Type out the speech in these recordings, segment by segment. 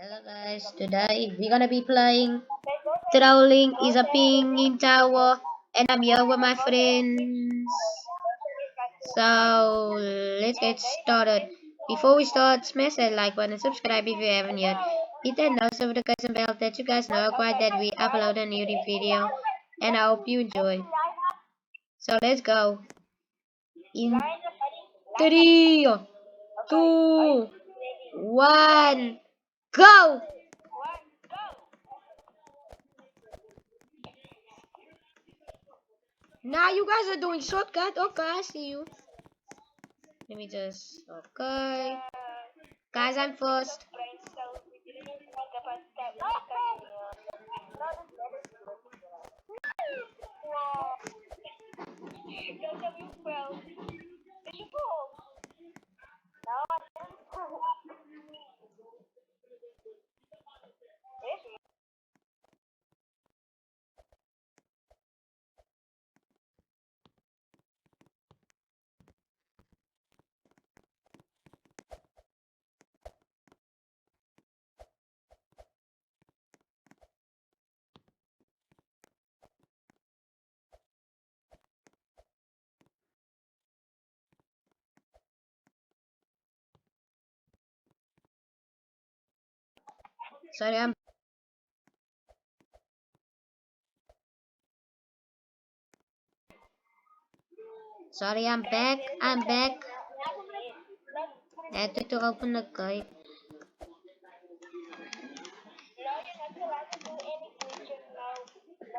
Hello guys, today we're gonna be playing Trolling is a Pinging Tower and I'm here with my friends. So let's get started. Before we start, smash that like button and subscribe if you haven't yet. Hit that notification bell that you guys know quite that we upload a new video and I hope you enjoy. So let's go. In 3, 2, 1, go! Now you guys are doing shortcut. Okay, I see you. Let me just. Okay. Guys, I'm first. Sorry, I'm back. I'm back. I had to open the gate.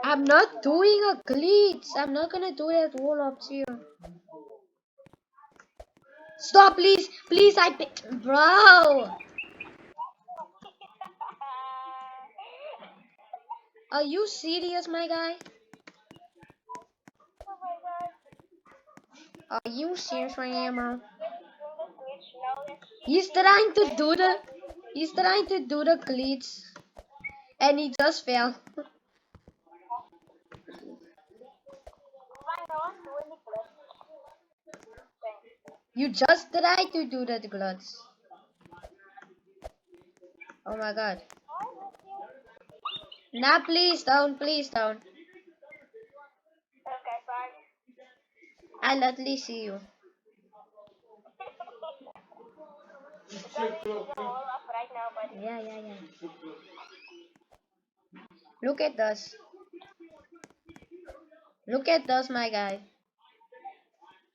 I'm not doing a glitch. I'm not gonna do that wall up here. Stop, please. Please, bro. Are you serious, my guy? Are you serious right now, bro? He's trying to do the. He's trying to do the glitch, and he just fell. You just tried to do that glitch. Oh my god. Nah, please don't, please don't. I literally see you. Yeah, yeah, yeah. Look at this. Look at this, my guy.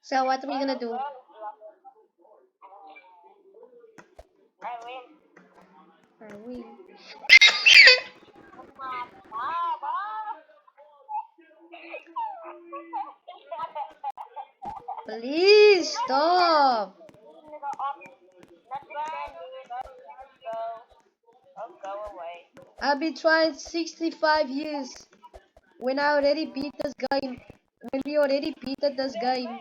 So what are we gonna do? I win. Please stop. I've been trying 65 years. When I already beat this game. When we already beat this game.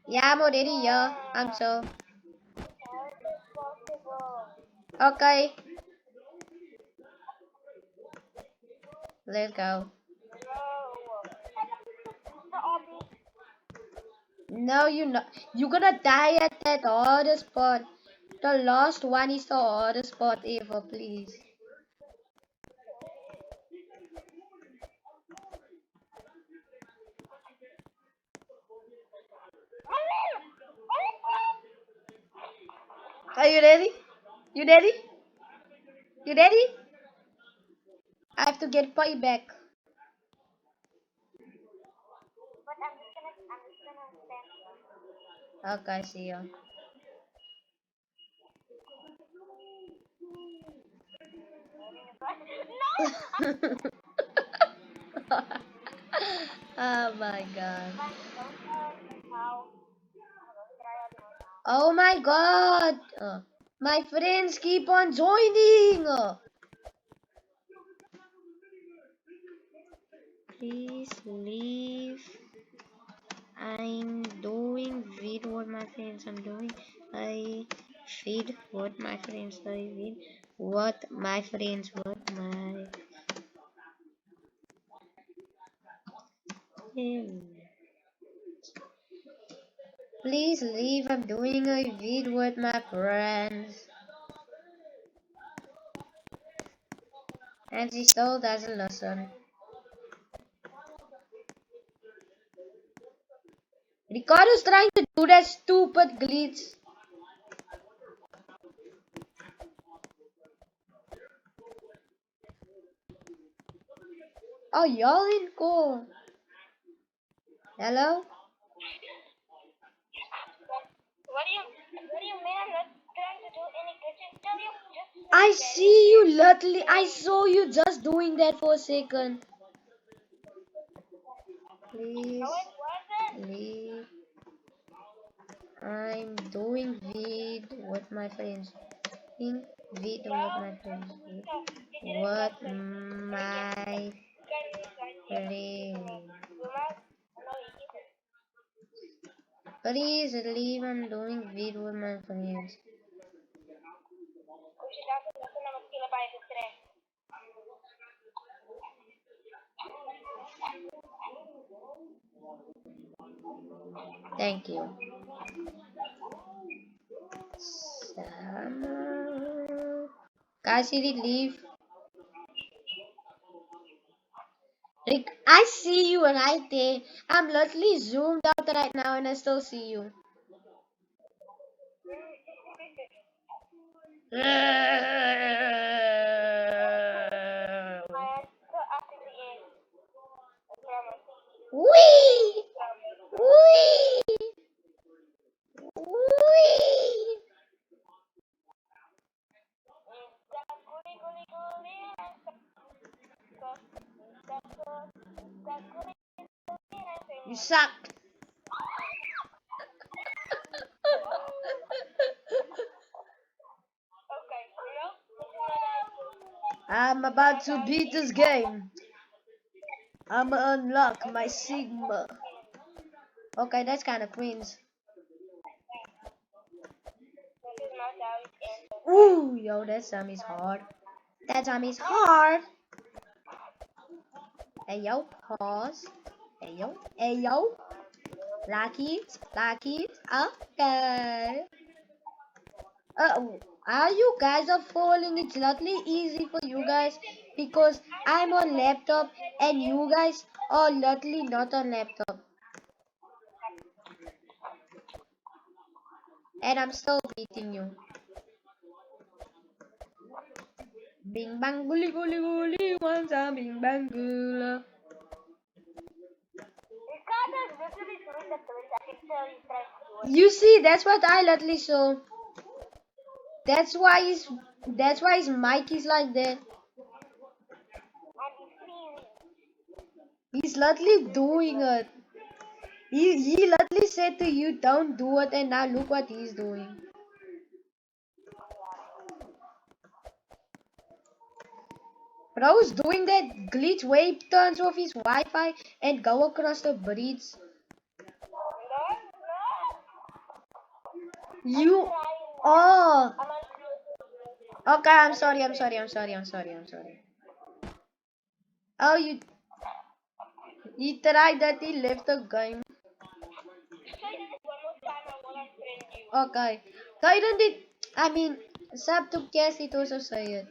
Yeah, I'm already here. I'm so. Okay. Let's go. No, you're not. You're gonna die at that hardest spot. The last one is the hardest spot ever, please. Are you ready? You ready? You ready? I have to get payback. Okay, see you. Oh my god. Oh my god. My friends keep on joining. Please leave. I'm doing with what my friends I'm doing. I feed what my friends I feed. What my friends what my Please leave. I'm doing a vid with my friends. And she still doesn't listen. Ricardo's trying to do that stupid glitch. Oh, y'all in call. Hello? What do you mean I'm not trying to do any glitching? Tell you just I see you literally. I saw you just doing that for a second. Please no, it wasn't. leave. I'm doing vid with my friends. Doing vid with my friends. What my friends. Please leave. I'm doing vid with my friends. Thank you. Summer. Guys, he did leave. Rick, I see you right there. I'm literally zoomed out right now and I still see you. Wee! Wee! Wee! You suck. I'm about to beat this game. I'ma unlock my Sigma. Okay, that's kind of cringe. Ooh, yo, that sum is hard. That sum is hard. Hey, yo, pause. Hey, yo, hey, yo. Like it, okay. Are you guys are falling? It's literally easy for you guys because I'm on laptop and you guys are literally not on laptop. And I'm still beating you. Bing bang gully gully gully once a bing bang gula. You see, that's what I literally saw. That's why his mic is like that. He's literally doing it. He literally said to you, don't do it, and now look what he's doing. Bro's doing that glitch where he turns off his Wi-Fi and go across the bridge. You oh okay, I'm sorry. Oh, you tried that, he left the game. Okay. Kaiden did I mean sub to guess it also say it.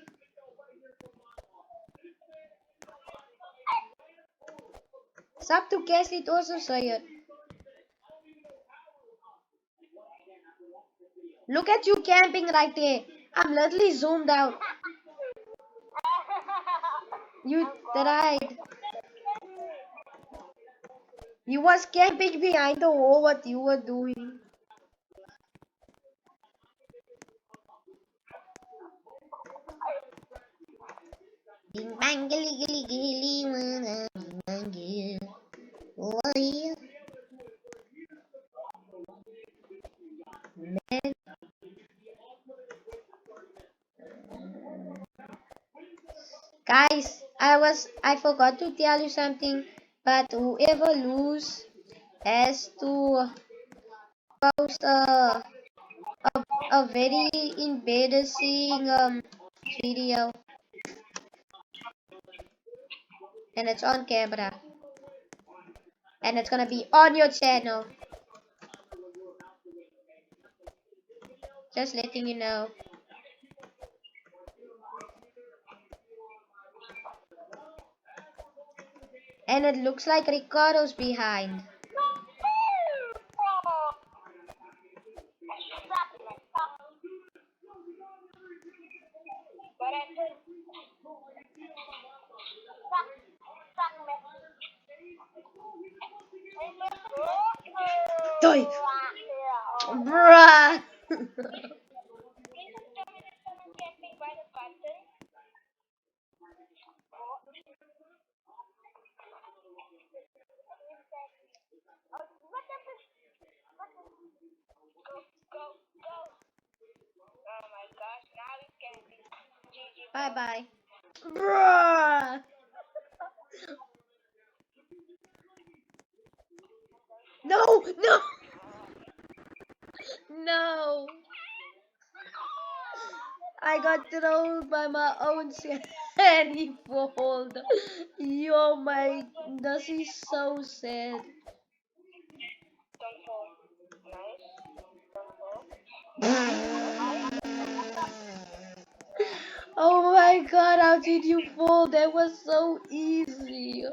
Sub to guess it also say it. Look at you camping right there. I'm literally zoomed out. You tried. You was camping behind the wall what you were doing. Bing bang gilly gilly gilly wanna bing bang gill. Oh yeah. Man. Guys, I forgot to tell you something, but whoever lose has to post a very embarrassing video, and it's on camera. and it's gonna be on your channel. Just letting you know. And it looks like Ricardo's behind. Toy. Bruh. Bye bye. Bruh. No, no, no. I got thrown by my own self and he folded. Yo, my, this is so sad. Oh my god, how did you fall? That was so easy.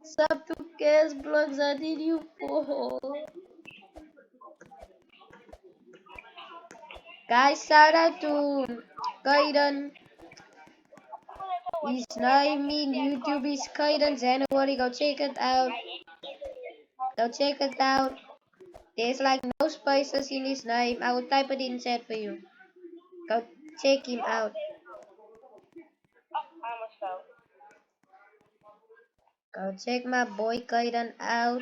Sub to gas blocks, how did you fall? Guys, shout out to Kaiden. His name in YouTube is Kaiden January. Go check it out. Go check it out. There's like no spaces in his name. I will type it in chat for you. Go check him out. Go check my boy Kaiden out.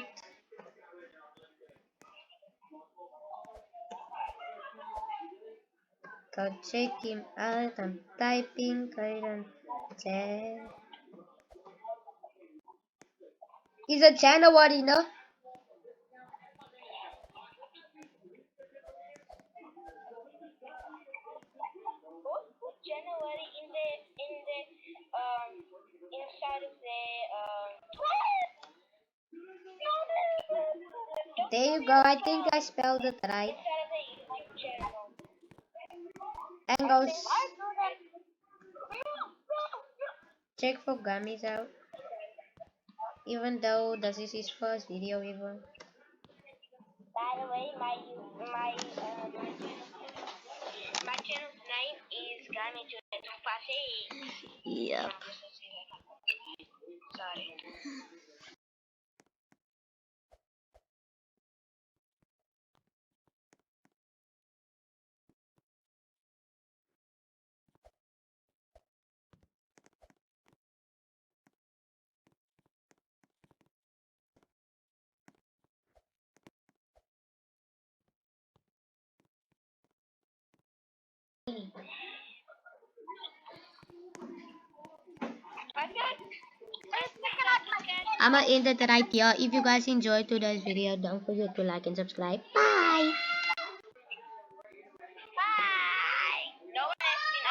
Go check him out. I'm typing Kaiden chat. He's a January, no? January inside of the There you go. I think I spelled it right. inside of the YouTube channel. And go check for gummies out. Even though this is his first video ever. By the way, my channel's name is Gummy to Yeah. Sorry. I'ma end it right here. If you guys enjoyed today's video, don't forget to like and subscribe. Bye.